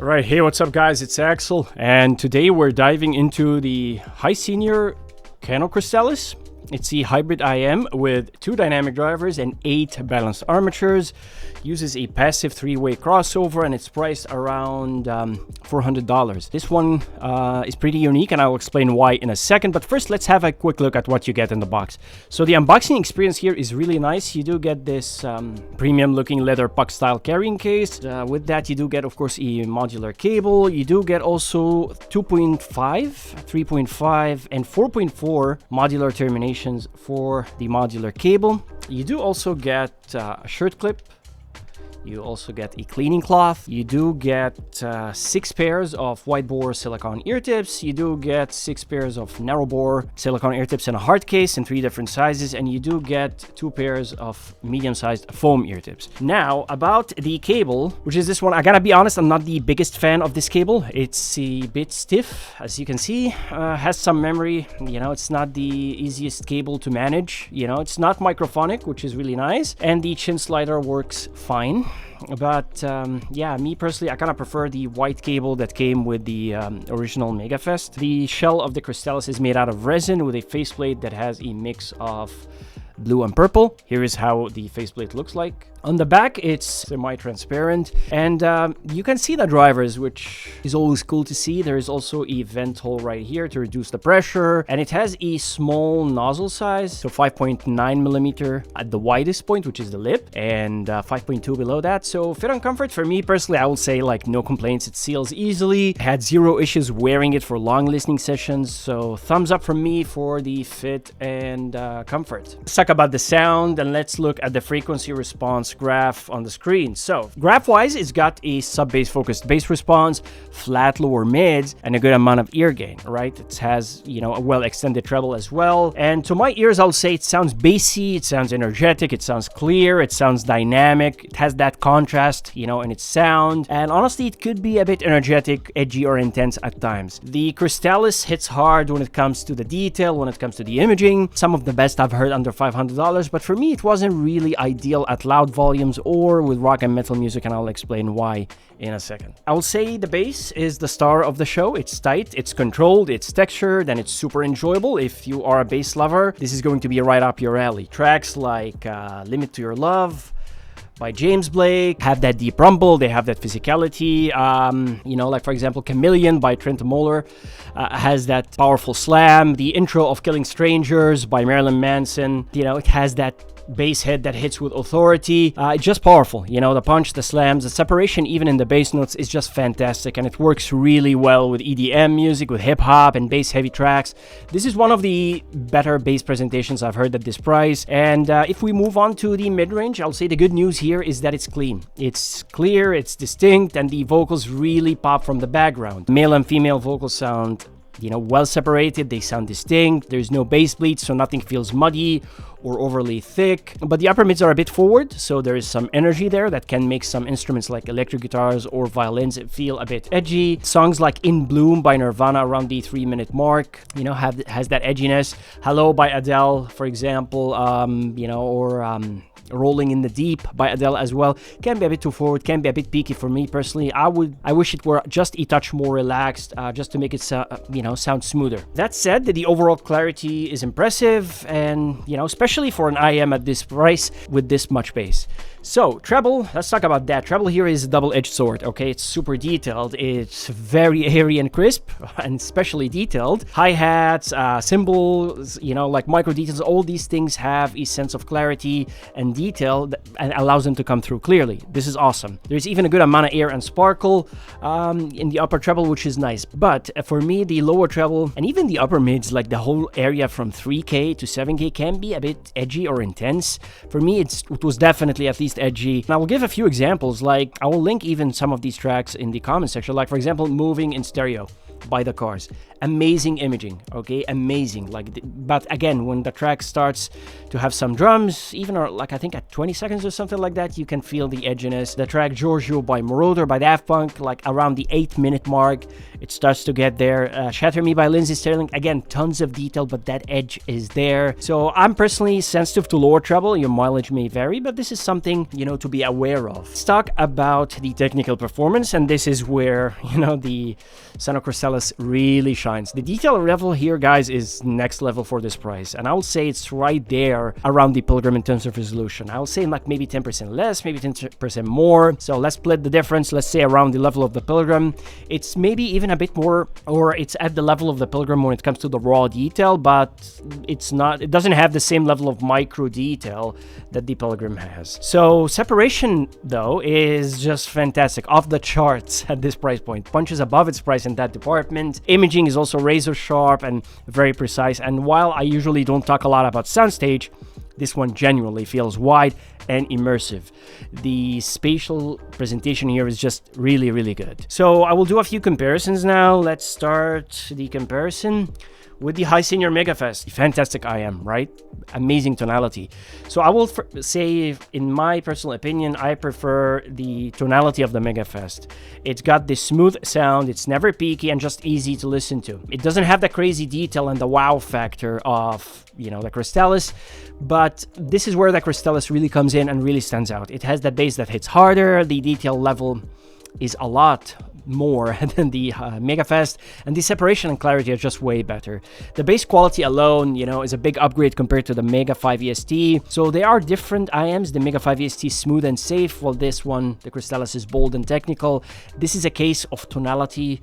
Right, hey, what's up guys, it's Axel, and today we're diving into the Hisenior Cano Cristales. It's a hybrid IEM with 2 dynamic drivers and 8 balanced armatures. Uses a passive 3-way crossover and it's priced around $400. This one is pretty unique and I'll explain why in a second, but first let's have a quick look at what you get in the box. So the unboxing experience here is really nice. You do get this premium looking leather puck style carrying case. With that you do get of course a modular cable. You do get also 2.5, 3.5 and 4.4 modular terminations for the modular cable. You do also get a shirt clip. You also get a cleaning cloth. You do get 6 pairs of wide bore silicone ear tips. You do get 6 pairs of narrow bore silicone ear tips in a hard case in 3 different sizes. And you do get 2 pairs of medium sized foam ear tips. Now about the cable, which is this one. I gotta be honest, I'm not the biggest fan of this cable. It's a bit stiff, as you can see. Has some memory. You know, it's not the easiest cable to manage. You know, it's not microphonic, which is really nice. And the chin slider works fine. But yeah, me personally, I kind of prefer the white cable that came with the original MegaFest. The shell of the Cristales is made out of resin with a faceplate that has a mix of blue and purple. Here is how the faceplate looks like. On the back, it's semi-transparent, and you can see the drivers, which is always cool to see. There is also a vent hole right here to reduce the pressure, and it has a small nozzle size, so 5.9 millimeter at the widest point, which is the lip, and 5.2 below that. So fit and comfort, for me personally, I would say like no complaints. It seals easily. I had 0 issues wearing it for long listening sessions, so thumbs up from me for the fit and comfort. Let's talk about the sound, and let's look at the frequency response graph on the screen. So graph wise, it's got a sub bass focused bass response, flat lower mids, and a good amount of ear gain, right? It has, you know, a well extended treble as well, and to my ears I'll say it sounds bassy, it sounds energetic, it sounds clear, it sounds dynamic, it has that contrast, you know, in its sound, and honestly it could be a bit energetic, edgy, or intense at times. The Cristales hits hard when it comes to the detail, when it comes to the imaging. Some of the best I've heard under $500, but for me it wasn't really ideal at loud volumes or with rock and metal music, and I'll explain why in a second. I will say the bass is the star of the show. It's tight, it's controlled, it's textured, and it's super enjoyable. If you are a bass lover, this is going to be right up your alley. Tracks like Limit to Your Love by James Blake have that deep rumble, they have that physicality. You know, like for example, Chameleon by Trent Moeller has that powerful slam. The intro of Killing Strangers by Marilyn Manson, you know, it has that bass head that hits with authority. It's just powerful, you know, the punch, the slams, the separation even in the bass notes is just fantastic, and it works really well with EDM music, with hip-hop and bass heavy tracks. This is one of the better bass presentations I've heard at this price. And if we move on to the mid-range, I'll say the good news here is that it's clean, it's clear, it's distinct, and the vocals really pop from the background. Male and female vocals sound, you know, well separated, they sound distinct, there's no bass bleeds, so nothing feels muddy or overly thick. But the upper mids are a bit forward, so there is some energy there that can make some instruments like electric guitars or violins feel a bit edgy. Songs like In Bloom by Nirvana around the 3-minute mark, you know, has that edginess. Hello by Adele, for example, you know, or Rolling in the Deep by Adele as well, can be a bit too forward, can be a bit peaky for me personally. I wish it were just a touch more relaxed, just to make it you know, sound smoother. That said, the overall clarity is impressive, and you know, especially for an IEM at this price with this much bass. So treble, let's talk about that. Treble here is a double-edged sword, okay? It's super detailed, it's very airy and crisp, and especially detailed. Hi-hats, cymbals, you know, like micro details, all these things have a sense of clarity and detail that allows them to come through clearly. This is awesome. There's even a good amount of air and sparkle in the upper treble, which is nice. But for me, the lower treble and even the upper mids, like the whole area from 3K to 7K, can be a bit edgy or intense. For me, it was definitely at least edgy. And I will give a few examples, like I will link even some of these tracks in the comment section, like for example, Moving in Stereo. by the cars. Amazing imaging, okay, amazing. But again, when the track starts to have some drums, even like I think at 20 seconds or something like that, you can feel the edginess. The track Giorgio by Marauder by Daft Punk, like around the 8-minute mark, it starts to get there. Shatter Me by Lindsey Stirling, again, tons of detail, but that edge is there. So I'm personally sensitive to lower treble. Your mileage may vary, but this is something, you know, to be aware of. Let's talk about the technical performance, and this is where, you know, the Cano Cristales really shines. The detail level here, guys, is next level for this price, and I will say it's right there around the Pilgrim in terms of resolution. I will say like maybe 10% less, maybe 10% more. So let's split the difference. Let's say around the level of the Pilgrim. It's maybe even a bit more, or it's at the level of the Pilgrim when it comes to the raw detail, but it's not, it doesn't have the same level of micro detail that the Pilgrim has. So separation though is just fantastic, off the charts at this price point. Punches above its price in that department. Imaging is also razor sharp and very precise, and while I usually don't talk a lot about soundstage, this one genuinely feels wide and immersive. The spatial presentation here is just really, really good. So I will do a few comparisons now. Let's start the comparison with the Hisenior Megafest. Fantastic IM, right? Amazing tonality. So I will say, in my personal opinion, I prefer the tonality of the Megafest. It's got this smooth sound, it's never peaky, and just easy to listen to. It doesn't have the crazy detail and the wow factor of, you know, the Cristales, but this is where the Cristales really comes in and really stands out. It has that bass that hits harder, the detail level is a lot more than the Megafest, and the separation and clarity are just way better. The bass quality alone, you know, is a big upgrade compared to the Mega 5 EST. So they are different IMs. The Mega 5 EST is smooth and safe, while this one, the Cristales, is bold and technical. This is a case of tonality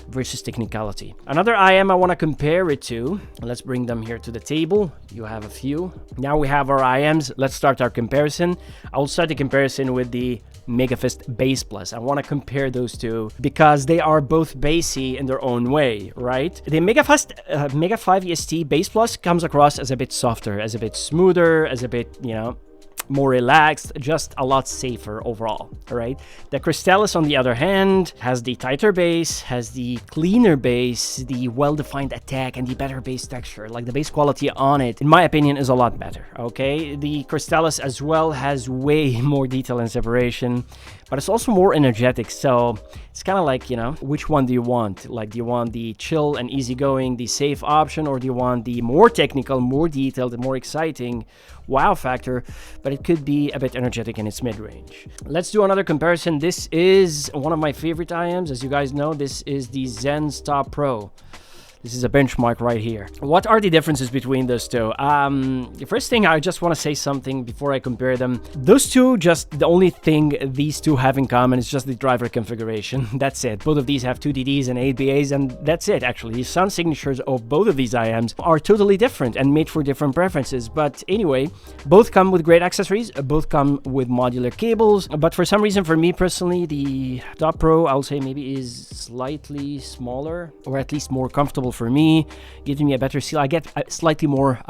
versus technicality. Another IM I want to compare it to, let's bring them here to the table. You have a few. Now we have our IMs. Let's start our comparison. I will start the comparison with the Megafest Bass Plus. I want to compare those two because they are both bassy in their own way, right? The Megafest Mega 5 EST Bass Plus comes across as a bit softer, as a bit smoother, as a bit, you know, more relaxed, just a lot safer overall, right? The Cristales, on the other hand, has the tighter bass, has the cleaner bass, the well-defined attack, and the better bass texture. Like, the bass quality on it, in my opinion, is a lot better, okay? The Cristales as well has way more detail and separation, but it's also more energetic, so it's kind of like, you know, which one do you want? Like, do you want the chill and easygoing, the safe option, or do you want the more technical, more detailed, and more exciting wow factor, but it could be a bit energetic in its mid-range? Let's do another comparison. This is one of my favorite IMs. As you guys know, this is the Xenns Top Pro. This is a benchmark right here. What are the differences between those two? The first thing, I just want to say something before I compare them. Those two, just the only thing these two have in common is just the driver configuration. That's it. Both of these have 2 DDs and 8 BAs, and that's it, actually. The sound signatures of both of these IMs are totally different and made for different preferences. But anyway, both come with great accessories. Both come with modular cables. But for some reason, for me personally, the Top Pro, I'll say maybe is slightly smaller, or at least more comfortable for me, giving me a better seal. I get slightly more,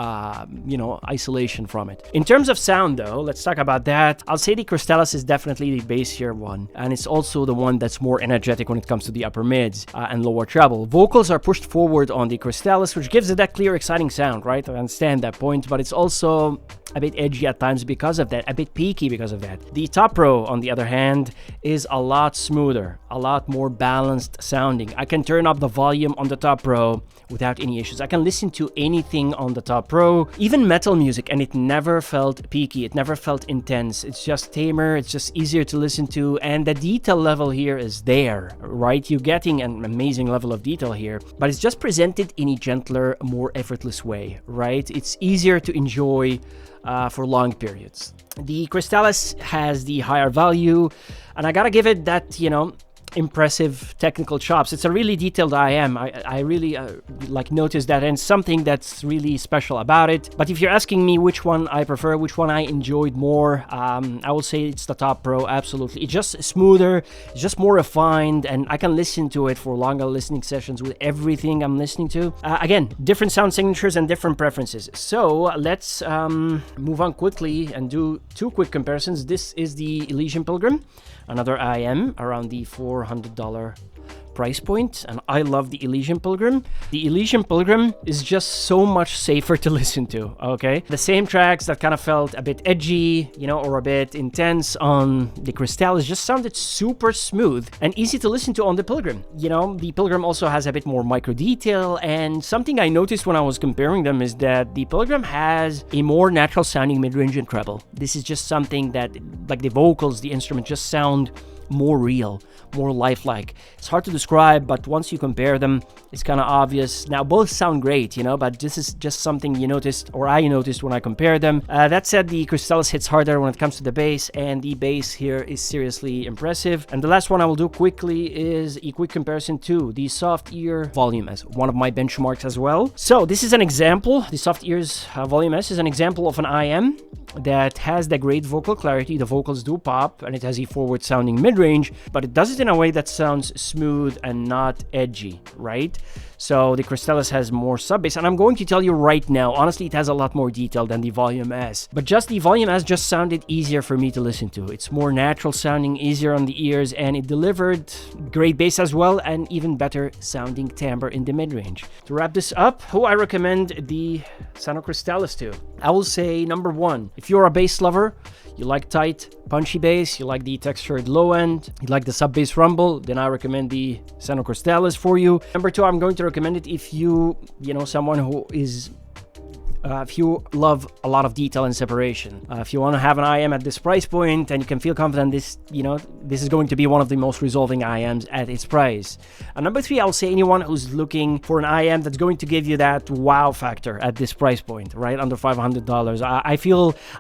you know, isolation from it. In terms of sound, though, let's talk about that. I'll say the Cristales is definitely the bassier one, and it's also the one that's more energetic when it comes to the upper mids and lower treble. Vocals are pushed forward on the Cristales, which gives it that clear, exciting sound, right? I understand that point, but it's also a bit edgy at times because of that, a bit peaky because of that. The Top Pro, on the other hand, is a lot smoother, a lot more balanced sounding. I can turn up the volume on the Top Pro without any issues. I can listen to anything on the Top Pro, even metal music, and it never felt peaky. It never felt intense. It's just tamer. It's just easier to listen to, and the detail level here is there, right? You're getting an amazing level of detail here, but it's just presented in a gentler, more effortless way, right? It's easier to enjoy for long periods. The Cristales has the higher value, and I gotta give it that, you know, impressive technical chops. It's a really detailed IM. I really like noticed that, and something that's really special about it. But if you're asking me which one I prefer, which one I enjoyed more, I will say it's the Top Pro. Absolutely, it's just smoother, it's just more refined, and I can listen to it for longer listening sessions with everything I'm listening to. Again, different sound signatures and different preferences. So let's move on quickly and do 2 quick comparisons. This is the Elysian Pilgrim, another IM around the $400 price point, and I love the Elysian Pilgrim. The Elysian Pilgrim is just so much safer to listen to, okay? The same tracks that kind of felt a bit edgy, you know, or a bit intense on the Cristales just sounded super smooth and easy to listen to on the Pilgrim. You know, the Pilgrim also has a bit more micro detail, and something I noticed when I was comparing them is that the Pilgrim has a more natural sounding mid-range and treble. This is just something that, like the vocals, the instrument just sound more real, more lifelike. It's hard to describe, but once you compare them, it's kind of obvious. Now, both sound great, you know, but this is just something you noticed, or I noticed when I compare them. That said, the Cristales hits harder when it comes to the bass, and the bass here is seriously impressive. And the last one I will do quickly is a quick comparison to the Softears Volume S, one of my benchmarks as well. So this is an example. The Softears Volume S is an example of an IM that has the great vocal clarity. The vocals do pop, and it has a forward-sounding mid-range, but it does it in a way that sounds smooth and not edgy, right? So the Cristales has more sub-bass, and I'm going to tell you right now, honestly, it has a lot more detail than the Volume S. But just the Volume S just sounded easier for me to listen to. It's more natural sounding, easier on the ears, and it delivered great bass as well, and even better sounding timbre in the mid-range. To wrap this up, who I recommend the Cano Cristales to? I will say number one, if you're a bass lover, you like tight, punchy bass, you like the textured low end, you like the sub-bass rumble, then I recommend the Cano Cristales for you. Number two, I'm going to recommend it if you know, someone who is if you love a lot of detail and separation. If you want to have an IM at this price point and you can feel confident this, you know, this is going to be one of the most resolving IMs at its price. And number three, I'll say anyone who's looking for an IM that's going to give you that wow factor at this price point, right under $500.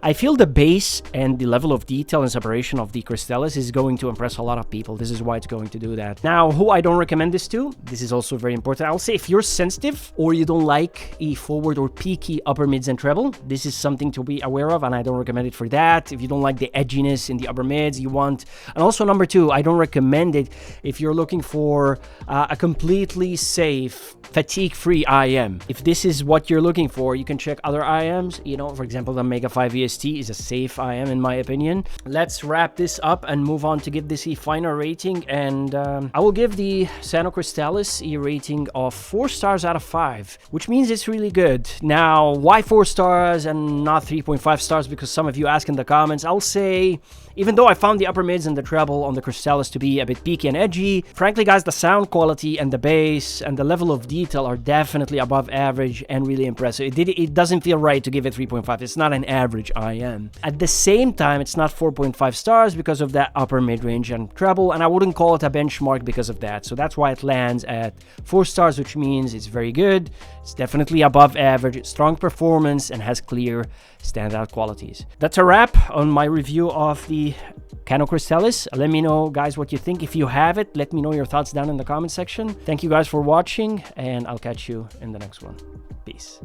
I feel the bass and the level of detail and separation of the Cristales is going to impress a lot of people. This is why it's going to do that. Now, who I don't recommend this to, this is also very important. I'll say if you're sensitive or you don't like a forward or peaky upper mids and treble, this is something to be aware of, and I don't recommend it for that. If you don't like the edginess in the upper mids, you want. And also number two, I don't recommend it if you're looking for a completely safe, fatigue-free IM. If this is what you're looking for, you can check other IMs. You know, for example, the Mega 5 EST is a safe IM in my opinion. Let's wrap this up and move on to give this a final rating, and I will give the Cano Cristales a rating of 4 stars out of 5, which means it's really good. Now, why 4 stars and not 3.5 stars? Because some of you ask in the comments. I'll say, even though I found the upper mids and the treble on the Cristales to be a bit peaky and edgy, frankly guys, the sound quality and the bass and the level of detail are definitely above average and really impressive. It doesn't feel right to give it 3.5. It's not an average IM. At the same time, it's not 4.5 stars because of that upper mid-range and treble, and I wouldn't call it a benchmark because of that. So that's why it lands at 4 stars, which means it's very good. It's definitely above average, strong performance, and has clear standout qualities. That's a wrap on my review of the Cano Cristales. Let me know, guys, what you think. If you have it, let me know your thoughts down in the comment section. Thank you guys for watching, and I'll catch you in the next one. Peace.